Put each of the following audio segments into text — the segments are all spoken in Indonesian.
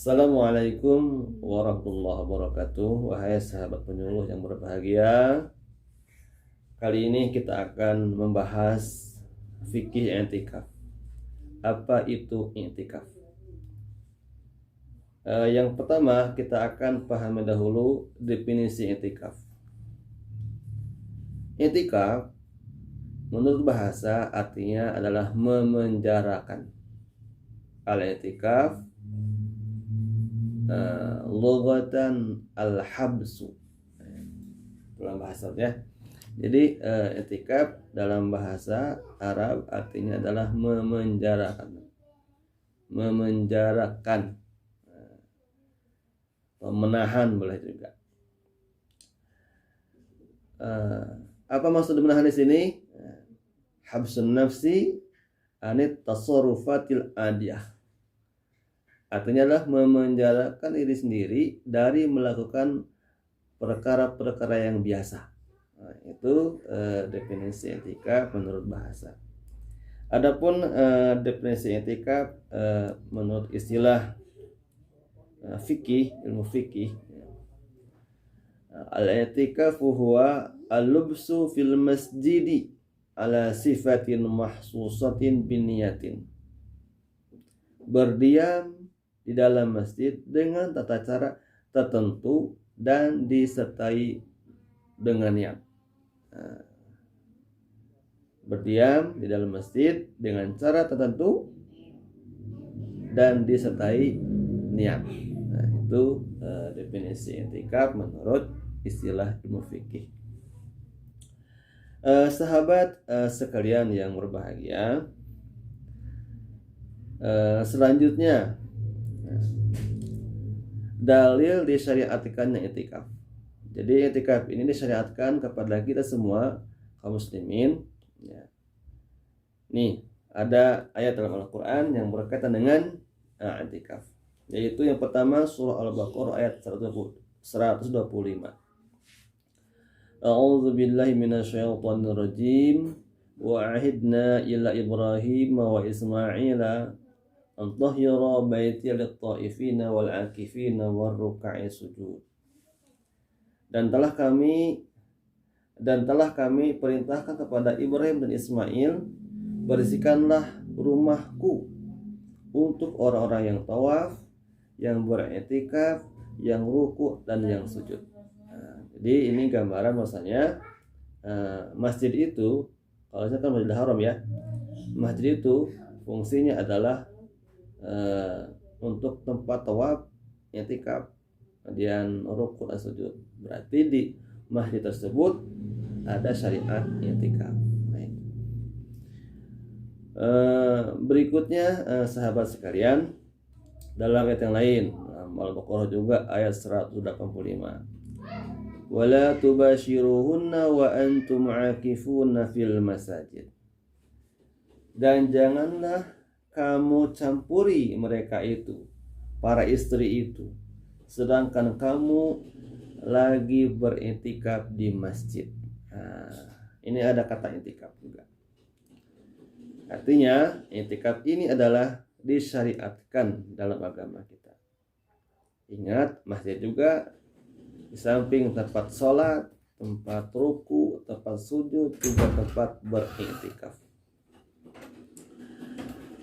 Assalamualaikum warahmatullahi wabarakatuh. Wahai sahabat penyuluh yang berbahagia, kali ini kita akan membahas fikih i'tikaf. Apa itu i'tikaf? Yang pertama kita akan pahami dahulu definisi i'tikaf. I'tikaf menurut bahasa artinya adalah memenjarakan. Al-i'tikaf lughatan al-habsu dalam bahasanya. Jadi i'tikaf dalam bahasa Arab artinya adalah memenjarakan. Menahan boleh juga. Apa maksud menahan di sini? Habsun nafsi anit tasarrufatil adiyah. Artinya adalah memenjarakan diri sendiri dari melakukan perkara-perkara yang biasa. Nah, itu definisi i'tikaf menurut bahasa. Adapun definisi i'tikaf menurut istilah fikih, ilmu fikih, al-i'tikafu huwa al-lubsu fil masjidi ala sifatin mahsusatin biniyatin. Berdiam di dalam masjid dengan tata cara tertentu dan disertai dengan niat. Berdiam di dalam masjid dengan cara tertentu dan disertai niat. Nah, itu definisi i'tikaf menurut istilah ilmu fikih. Sahabat sekalian yang berbahagia, selanjutnya dalil disyariatkannya i'tikaf. Jadi i'tikaf ini disyariatkan kepada kita semua kaum muslimin. Ya. Nih ada ayat dalam Al-Quran yang berkaitan dengan i'tikaf. Yaitu yang pertama surah Al-Baqarah ayat 125. A'udzu billahi minasyaitonir rajim. Wa ahidna ila Ibrahim wa Ismaila an tahhira baiti lit-ta'ifina wal 'akifina war ruk'i sujud. Dan telah kami perintahkan kepada Ibrahim dan Ismail, bersihkanlah rumahku untuk orang-orang yang tawaf, yang beriktikaf, yang ruku' dan yang sujud. Nah, jadi ini gambaran bahwasanya masjid itu, kalau saya kan Masjidil Haram ya, masjid itu fungsinya adalah untuk tempat tawaf, i'tikaf, kemudian ruku' dan sujud. Berarti di masjid tersebut ada syariat i'tikaf. Berikutnya sahabat sekalian, dalam ayat yang lain Al-Baqarah juga ayat 185. Wala tubashiruhunna wa antum 'akifuna fil masajid. Dan janganlah kamu campuri mereka itu, para istri itu, sedangkan kamu lagi beriktikaf di masjid. Nah, ini ada kata i'tikaf juga. Artinya i'tikaf ini adalah disyariatkan dalam agama kita. Ingat, masjid juga di samping tempat sholat, tempat ruku, tempat sujud, juga tempat beriktikaf.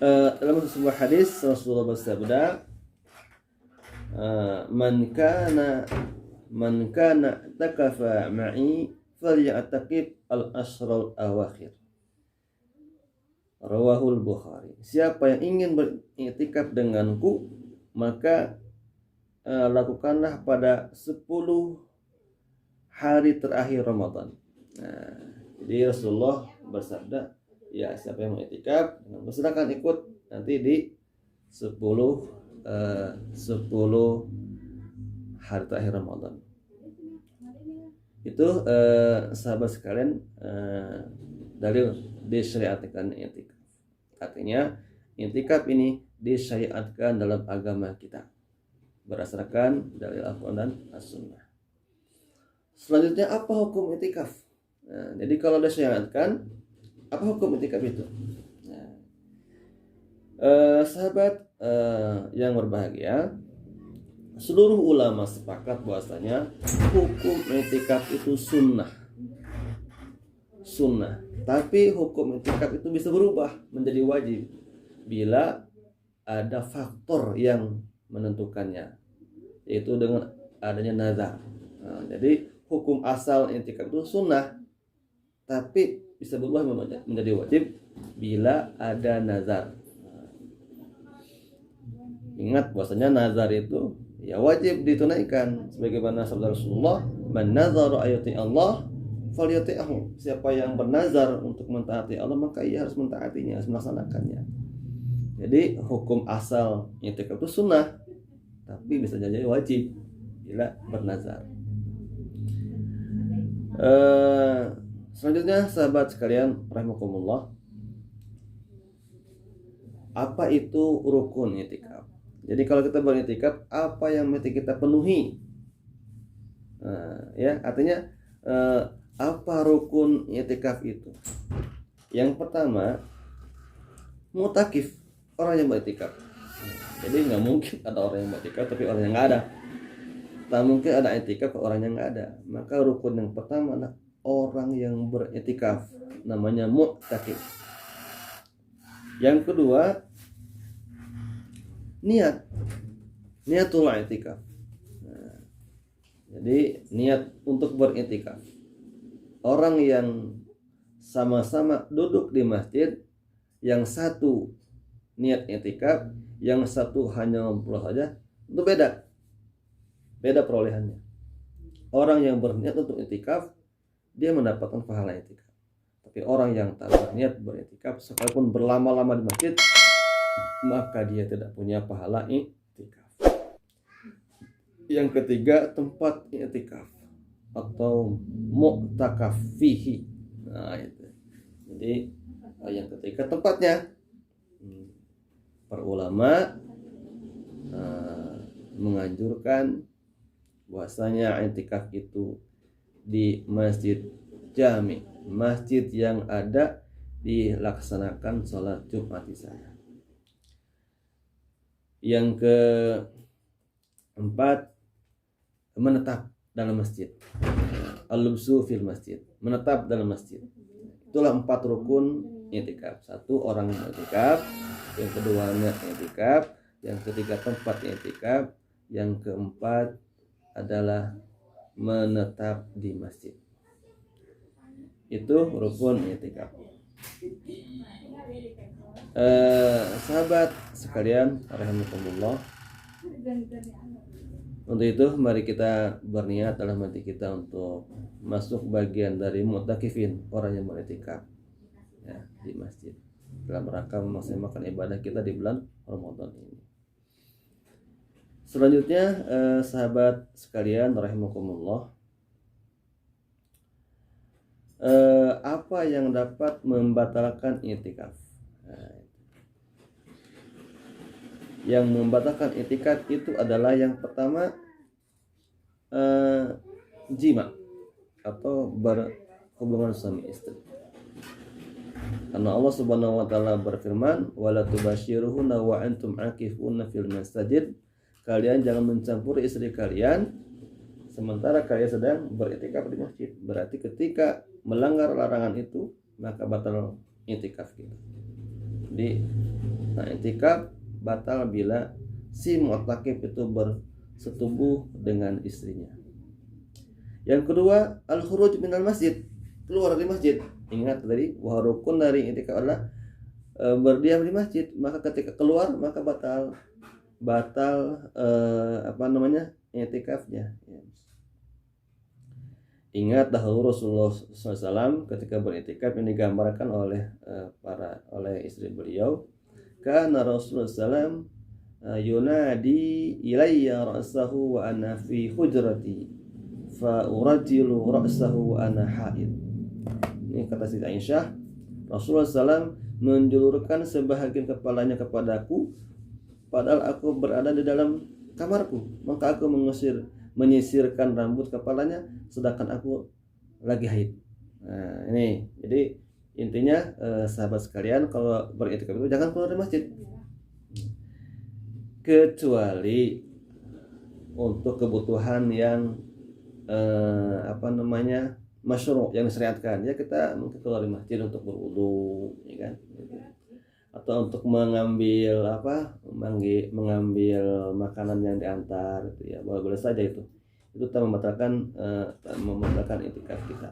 Dalam sebuah hadis Rasulullah bersabda, man kana takafa ma'i falyataqib al-ashral awakhir. Rawahul Bukhari. Siapa yang ingin beriktikaf denganku, maka lakukanlah pada 10 hari terakhir Ramadan. Nah, jadi Rasulullah bersabda, ya siapa yang mau i'tikaf, silakan ikut nanti di 10 hari terakhir Ramadan. Itu sahabat sekalian, dalil disyariatkan i'tikaf. Artinya i'tikaf ini disyariatkan dalam agama kita berdasarkan dalil Al-Quran dan As-Sunnah. Selanjutnya, apa hukum i'tikaf? Nah, jadi kalau disyariatkan, apa hukum i'tikaf itu? Nah, sahabat yang berbahagia, seluruh ulama sepakat bahwasanya hukum i'tikaf itu sunnah. Tapi hukum i'tikaf itu bisa berubah menjadi wajib bila ada faktor yang menentukannya, yaitu dengan adanya nazar. Jadi hukum asal i'tikaf itu sunnah, tapi bisa berubah menjadi wajib bila ada nazar. Ingat bahwasanya nazar itu ya wajib ditunaikan, sebagaimana sabda Rasulullah, "Man nazara ayati Allah falyuti'hu." Siapa yang bernazar untuk mentaati Allah, maka ia harus mentaatinya, harus melaksanakannya. Jadi hukum asal i'tikaf itu sunnah, tapi bisa jadi wajib bila bernazar. Selanjutnya sahabat sekalian rahimakumullah, apa itu rukun i'tikaf? Jadi kalau kita beritikaf, apa yang mesti kita penuhi? Artinya apa rukun i'tikaf itu? Yang pertama, mu'takif, orang yang beritikaf. Jadi nggak mungkin ada orang yang beritikaf tapi orang yang nggak ada. Tak mungkin ada i'tikaf orang yang nggak ada. Maka rukun yang pertama adalah orang yang beritikaf, namanya mu'takif. Yang kedua, niatul i'tikaf. Jadi niat untuk beritikaf. Orang yang sama-sama duduk di masjid, yang satu niat i'tikaf, yang satu hanya ngobrol saja, itu beda perolehannya. Orang yang berniat untuk i'tikaf, dia mendapatkan pahala i'tikaf. Tapi orang yang tak berniat beritikaf, sekalipun berlama-lama di masjid, maka dia tidak punya pahala i'tikaf. Yang ketiga, tempat i'tikaf atau mu'takaf fihi. Itu. Jadi yang ketiga tempatnya. Para ulama menganjurkan bahwasanya i'tikaf itu di masjid jami, masjid yang ada dilaksanakan sholat Jumat di sana. Yang keempat, menetap dalam masjid. Al-lubsu fil masjid, menetap dalam masjid. Itulah 4 rukun i'tikaf. 1, orang yang i'tikaf. Yang kedua, i'tikaf. Yang ketiga, tempat i'tikaf. Yang keempat adalah menetap di masjid. Itu rukun i'tikaf. Sahabat sekalian rahimakumullah, untuk itu mari kita berniat dalam hati kita untuk masuk bagian dari mu'takifin, orang yang beritikaf di masjid, dalam rangka memaksimalkan ibadah kita di bulan Ramadan ini. Selanjutnya sahabat sekalian rahimakumullah, apa yang dapat membatalkan i'tikaf? Yang membatalkan i'tikaf itu adalah yang pertama, jima atau berhubungan suami istri. Karena Allah Subhanahu wa taala berfirman, "Wala tubashiruhunna wa antum aqifuna fil masajid." Kalian jangan mencampuri istri kalian sementara kalian sedang beritikaf di masjid. Berarti ketika melanggar larangan itu, maka batal i'tikaf kita. Jadi i'tikaf batal bila si mu'takif itu bersetubuh dengan istrinya. Yang kedua, al-khuruj minal masjid, keluar dari masjid. Ingat tadi, rukun dari i'tikaf adalah berdiam di masjid, maka ketika keluar maka batal i'tikafnya. Ingat dahulu Rasulullah SAW ketika beritikaf yang digambarkan oleh istri beliau, kana Rasulullah SAW yunadi ilayya ra'sahu wa ana fi hujrati fa urajilu ra'sahu wa ana haid. Ini kata Siti Aisyah, Rasulullah SAW menjulurkan sebahagian kepalanya kepadaku padahal aku berada di dalam kamarku, maka aku menyisirkan rambut kepalanya sedangkan aku lagi haid. Nah, ini jadi intinya sahabat sekalian, kalau beritikaf itu jangan keluar dari masjid, kecuali untuk kebutuhan yang masyru', yang disyariatkan. Ya kita mungkin keluar dari masjid untuk berwudu, ya kan, gitu. Atau untuk mengambil makanan yang diantar, gitu ya, boleh saja itu tak membatalkan i'tikaf kita.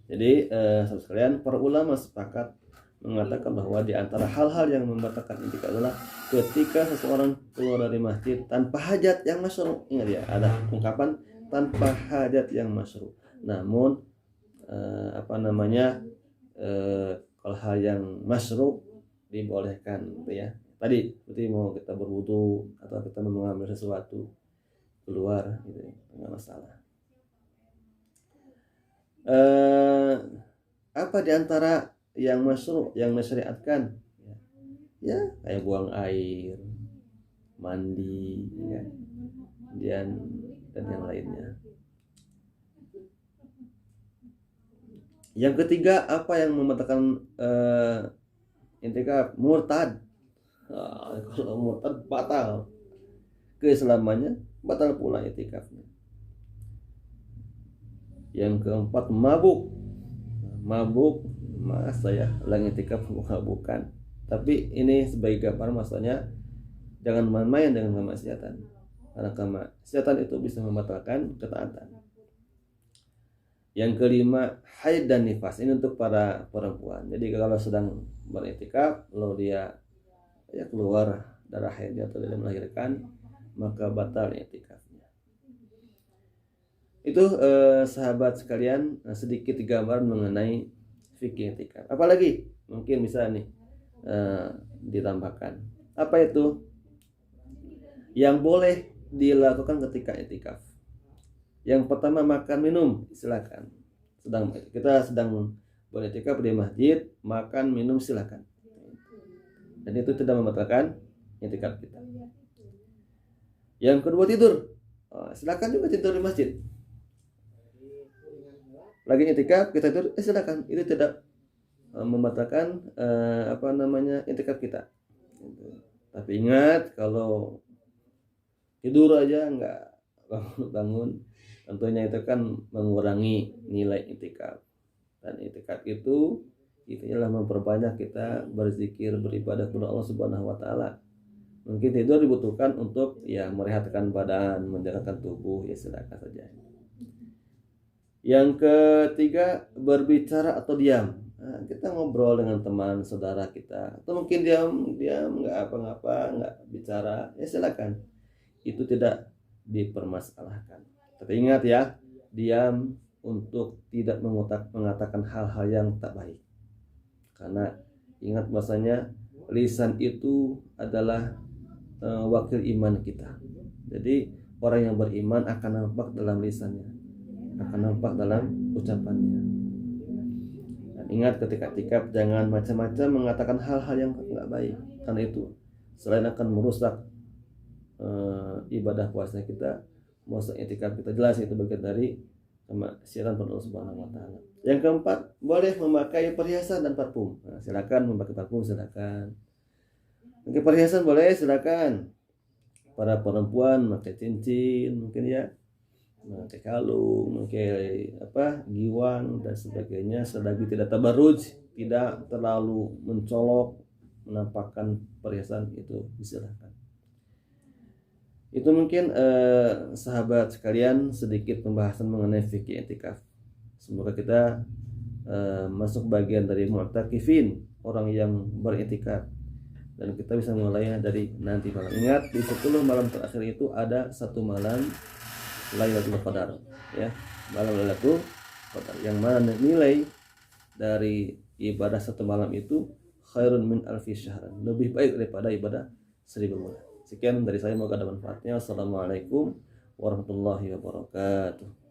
Jadi saudara sekalian, para ulama sepakat mengatakan bahwa di antara hal-hal yang membatalkan i'tikaf adalah ketika seseorang keluar dari masjid tanpa hajat yang masyru'. Ingat ya, ada ungkapan tanpa hajat yang masyru'. Namun kalau hal yang masyru' dibolehkan, gitu ya. Tadi seperti mau kita berwudu atau kita mengambil sesuatu keluar, gitu ya, enggak masalah. Apa di antara yang masyru', yang disyariatkan? Ya, kayak buang air, mandi, ya, dan yang lainnya. Yang ketiga, apa yang membatalkan i'tikaf? Murtad. Kalau murtad batal keislamannya, batal pula i'tikafnya. Yang keempat, mabuk. Masa ya lang i'tikaf? Bukan. Tapi ini sebagai gambaran, maksudnya jangan main-main dengan kemaksiatan. Karena kemaksiatan itu bisa membatalkan ketaatan. Yang kelima, haid dan nifas. Ini untuk para perempuan. Jadi kalau sedang beriktikaf lalu dia keluar darah haidnya atau dia melahirkan, maka batal iktikafnya. Itu sahabat sekalian, sedikit gambaran mengenai fikih iktikaf. Apalagi mungkin bisa nih ditambahkan. Apa itu yang boleh dilakukan ketika iktikaf? Yang pertama, makan minum, silakan. Kita sedang beriktikaf di masjid, makan minum silakan. Dan itu tidak membatalkan iktikaf kita. Yang kedua, tidur. Silakan juga tidur di masjid. Lagi iktikaf kita tidur, silakan. Itu tidak membatalkan iktikaf kita. Tapi ingat, kalau tidur aja enggak bangun, tentunya itu kan mengurangi nilai i'tikaf. Dan i'tikaf itu adalah memperbanyak kita berzikir, beribadah kepada Allah Subhanahu wa taala. Mungkin tidur dibutuhkan untuk merehatkan badan, menjagakan tubuh, silakan saja. Yang ketiga, berbicara atau diam. Kita ngobrol dengan teman saudara kita, atau mungkin diam enggak apa-apa, enggak bicara, silakan. Itu tidak dipermasalahkan. Tapi ingat ya, diam untuk tidak mengatakan hal-hal yang tak baik. Karena ingat bahasanya lisan itu adalah wakil iman kita. Jadi orang yang beriman akan nampak dalam lisannya, akan nampak dalam ucapannya. Dan ingat ketika i'tikaf jangan macam-macam mengatakan hal-hal yang enggak baik. Karena itu selain akan merusak ibadah puasa kita, masa i'tikaf kita, jelas itu bagian dari kemaksiatan pada Allah Subhanahu wa taala. Yang keempat, boleh memakai perhiasan dan parfum. Silakan memakai parfum, silakan. Memakai perhiasan boleh, silakan. Para perempuan memakai cincin, mungkin ya, memakai kalung, memakai giwang dan sebagainya, selagi tidak tabarruj, tidak terlalu mencolok, menampakkan perhiasan, itu silakan. Itu mungkin sahabat sekalian sedikit pembahasan mengenai fikih i'tikaf. Semoga kita masuk bagian dari mu'takifin, orang yang beriktikaf, dan kita bisa mulainya dari nanti malam. Ingat, di 10 malam terakhir itu ada 1 malam Lailatul Qadar, ya, malam Lailatul Qadar, yang mana nilai dari ibadah 1 malam itu khairun min alfi syahr, lebih baik daripada ibadah 1000 bulan. Sekian dari saya, semoga ada manfaatnya. Assalamualaikum warahmatullahi wabarakatuh.